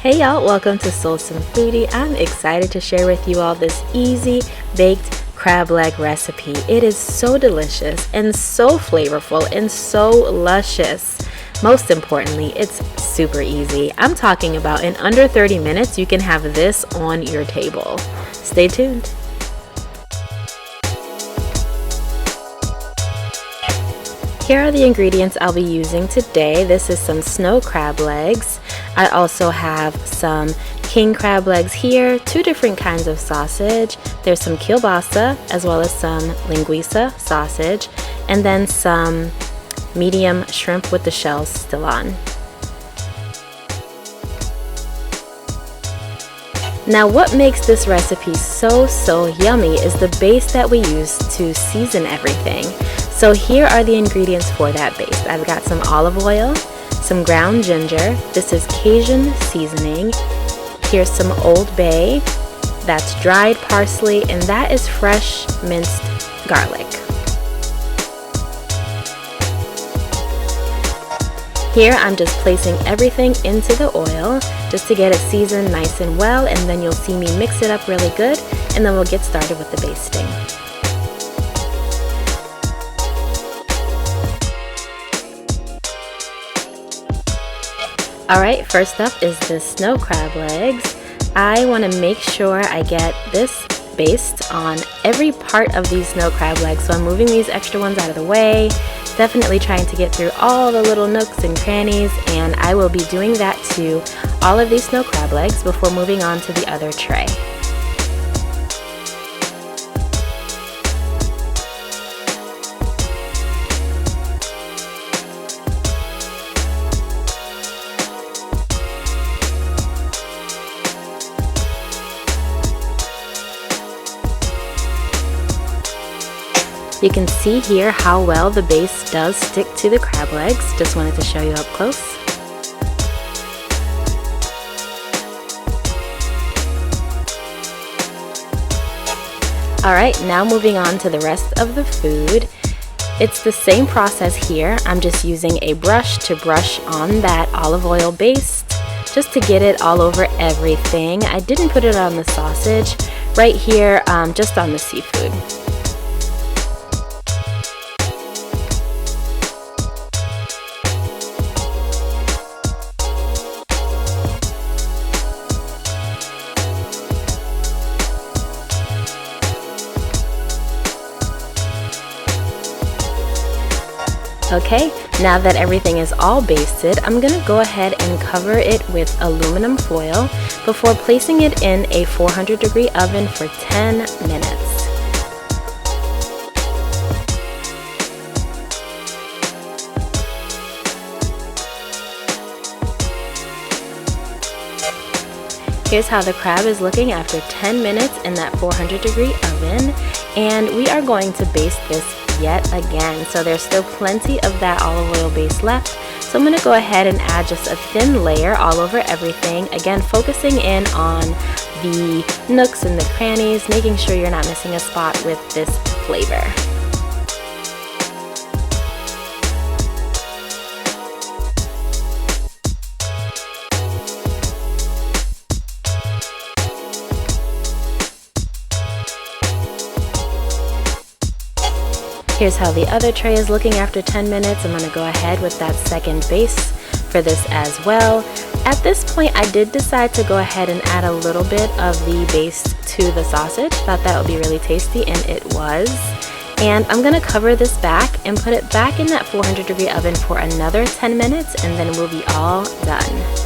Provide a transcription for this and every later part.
Hey y'all, welcome to Soulsome Foodie. I'm excited to share with you all this easy baked crab leg recipe. It is so delicious and so flavorful and so luscious. Most importantly, it's super easy. I'm talking about in under 30 minutes you can have this on your table. Stay tuned. Here are the ingredients I'll be using today. This is some snow crab legs. I also have some king crab legs here, two different kinds of sausage. There's some kielbasa as well as some linguiça sausage, and then some medium shrimp with the shells still on. Now what makes this recipe so yummy is the base that we use to season everything. So here are the ingredients for that base. I've got some olive oil, some ground ginger, this is Cajun seasoning, here's some Old Bay, that's dried parsley, and that is fresh minced garlic. Here I'm just placing everything into the oil just to get it seasoned nice and well, and then you'll see me mix it up really good, and then we'll get started with the basting. Alright, first up is the snow crab legs. I want to make sure I get this baste on every part of these snow crab legs, so I'm moving these extra ones out of the way, definitely trying to get through all the little nooks and crannies, and I will be doing that to all of these snow crab legs before moving on to the other tray. You can see here how well the base does stick to the crab legs. Just wanted to show you up close. Alright, now moving on to the rest of the food. It's the same process here. I'm just using a brush to brush on that olive oil base just to get it all over everything. I didn't put it on the sausage. Right here, just on the seafood. Okay, now that everything is all basted, I'm going to go ahead and cover it with aluminum foil before placing it in a 400-degree oven for 10 minutes. Here's how the crab is looking after 10 minutes in that 400-degree oven, and we are going to baste this yet again. So there's still plenty of that olive oil base left, so I'm going to go ahead and add just a thin layer all over everything, again focusing in on the nooks and the crannies, making sure you're not missing a spot with this flavor. Here's how the other tray is looking after 10 minutes. I'm going to go ahead with that second base for this as well. At this point, I did decide to go ahead and add a little bit of the base to the sausage. Thought that would be really tasty, and it was. And I'm going to cover this back and put it back in that 400-degree oven for another 10 minutes, and then we'll be all done.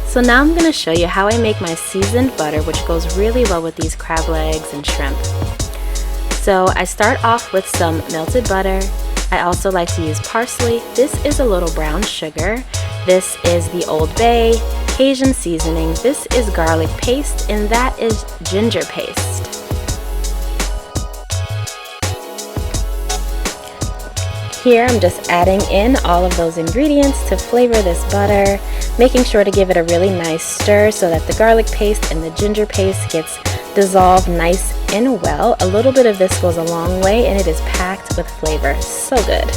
So now I'm going to show you how I make my seasoned butter, which goes really well with these crab legs and shrimp. So I start off with some melted butter. I also like to use parsley. This is a little brown sugar. This is the Old Bay, Cajun seasoning. This is garlic paste, and that is ginger paste. Here I'm just adding in all of those ingredients to flavor this butter, making sure to give it a really nice stir so that the garlic paste and the ginger paste gets dissolve nice and well. A little bit of this goes a long way, and it is packed with flavor. So good.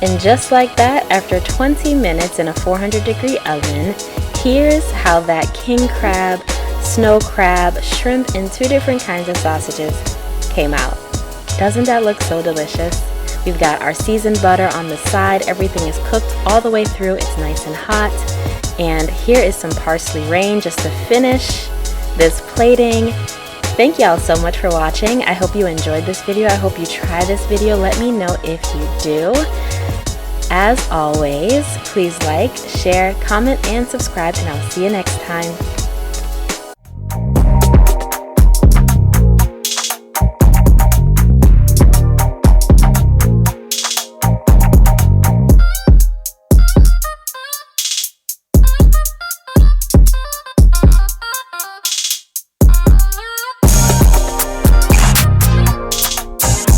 And just like that, after 20 minutes in a 400-degree oven, here's how that king crab, snow crab, shrimp, and 2 different kinds of sausages came out. Doesn't that look so delicious? We've got our seasoned butter on the side. Everything is cooked all the way through. It's nice and hot. And here is some parsley rain just to finish this plating. Thank y'all so much for watching. I hope you enjoyed this video. I hope you try this video. Let me know if you do. As always, please like, share, comment, and subscribe, and I'll see you next time.